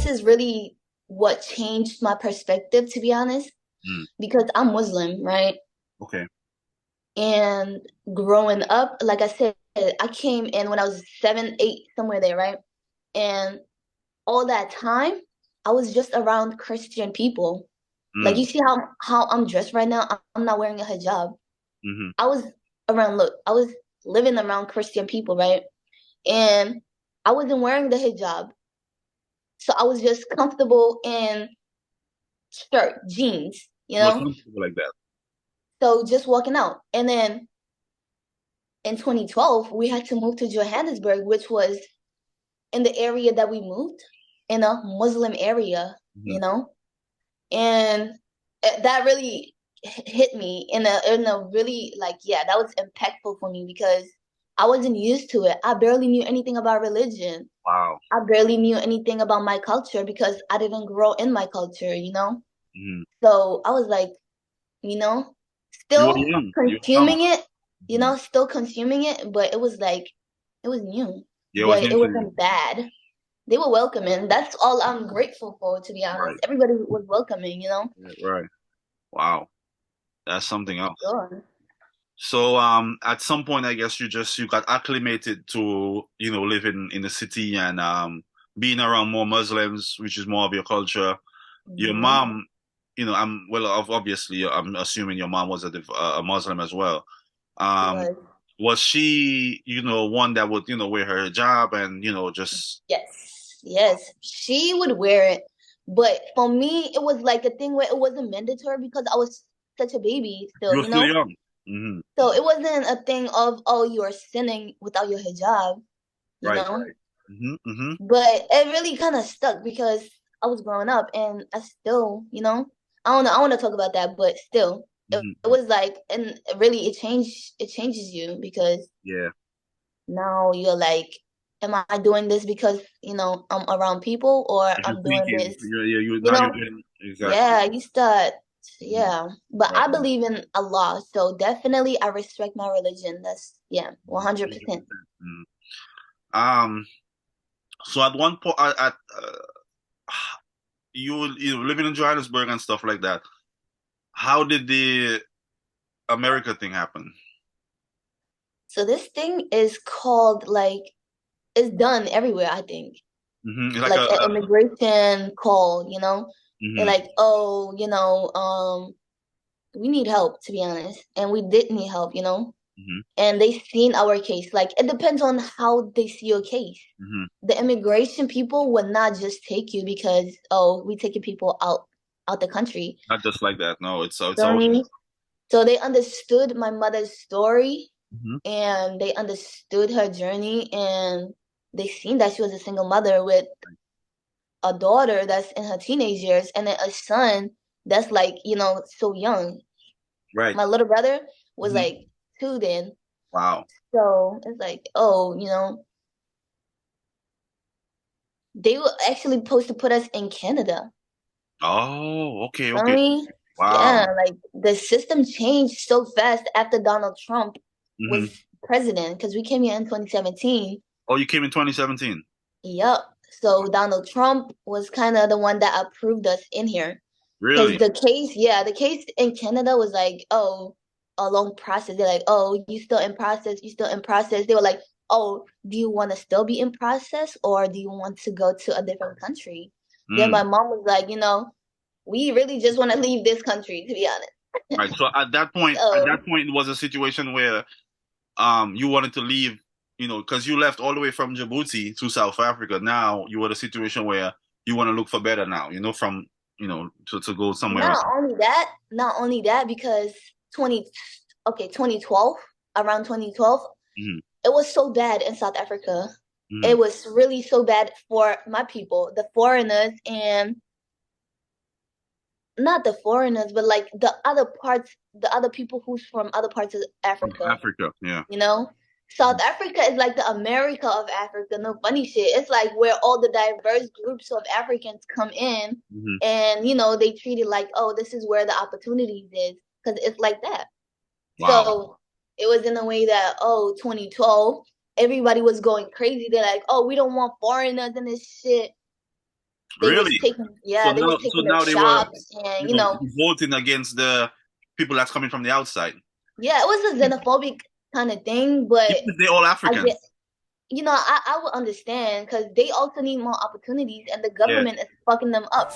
is really what changed my perspective, to be honest, Mm. because I'm Muslim, right? Okay. And growing up, like I said, I came in when I was 7, 8, somewhere there, right? And all that time, I was just around Christian people. Like Mm. you see how I'm dressed right now? I'm not wearing a hijab. Mm-hmm. I was look, I was living around Christian people, right? And I wasn't wearing the hijab. So I was just comfortable in shirt, jeans, you You were know? comfortable like that. So just walking out. And then in 2012, we had to move to Johannesburg, which was in the area that we moved, in a Muslim area, Hmm. you know? And that really hit me in a really like, yeah, that was impactful for me because I wasn't used to it. I barely knew anything about religion. Wow. I barely knew anything about my culture because I didn't grow in my culture, you know? Hmm. So I was like, you know, You were still young. You were young. consuming it, you Hmm. know, still consuming it, but it was like, it was new, Yeah, it was but new it to you. wasn't bad. They were welcoming. That's all I'm grateful for, to be honest. Right. Everybody was welcoming, you know? Yeah, right. Wow. That's something else. Sure. So, at some point, I guess you got acclimated to, living in the city and being around more Muslims, which is more of your culture. Your Hmm. mom, obviously, I'm assuming your mom was a Muslim as well. She Um, was. was she, one that would, wear her hijab and, just Yes. Yes. She would wear it. But for me, it was like a thing where it wasn't mandatory because I was such a baby still, you were you still know? young. Hmm. So it wasn't a thing of, oh, you're sinning without your hijab, you Right, know? right. Hmm. Hmm. But it really kind of stuck because I was growing up and I still, you know, I don't know, I want to talk about that, but still, it Hmm. was like, and really it changes you because Yeah. now you're like, am I doing this because, you know, I'm around people or You're I'm doing thinking, this, now you you're know? doing exactly. Yeah, you start, Mhm. yeah. But Right. I believe in Allah, so definitely I respect my religion. That's, yeah, Mhm. 100%. 100%. Mhm. Um, so at one point, you were living in Johannesburg and stuff like that. How did the America thing happen? So this thing is called like, it's done everywhere, I think. Like Like an immigration call, you know? They're mhm, like, oh, you know, we need help, to be honest. And we did need help, you know? mhm, And they seen our case. Like it depends on how they see your case. mhm. The immigration people would not just take you because, oh, we taking people out the country. Not just like that. No, it's Feel all. me? So they understood my mother's story Mhm. and they understood her journey and they seen that she was a single mother with a daughter that's in her teenage years and then a son that's like, you know, so young. Right. My little brother was Mhm. like 2 then. Wow. So it's like, oh, you know, they were actually supposed to put us in Canada. Oh, okay, I okay. mean, yeah, Wow. like the system changed so fast after Donald Trump Hmm. was president because we came here in 2017. Oh, you came in 2017. Yup. So Donald Trump was kind of the one that approved us in here. Because Really? the case, yeah, the case in Canada was like, oh, a long process. They're like, oh, you still in process, you still in process. They were like, oh, do you want to still be in process or do you want to go to a different country? Then Mm. my mom was like, you know, we really just want to leave this country, to be Right. honest. So at So that point, it was a situation where you wanted to leave, because you left all the way from Djibouti to South Africa. Now you were in a situation where you want to look for better now, from, to go somewhere else. not only that, because 20, okay, 2012, around 2012, Hmm. it was so bad in South Africa. Hmm. It was really so bad for my people, the foreigners, and not the foreigners, but like the other parts, the other people who's from other parts of From Africa, Africa, yeah. you know? South Africa is like the America of Africa. No funny shit. It's like where all the diverse groups of Africans come in Hmm. and, you know, they treat it like, oh, this is where the opportunities is. Because it's like that. Wow. So it was in a way that, oh, 2012, everybody was going crazy. They're like, oh, we don't want foreigners in this shit. They was Really? taking, So yeah, they was now, so taking their now they were, shops, and you know, voting against the people that's coming from the outside. yeah, it was a xenophobic kind of thing. But Even if they're all I get, Africans. I would understand because they also need more opportunities, and the Yeah. government is fucking them up.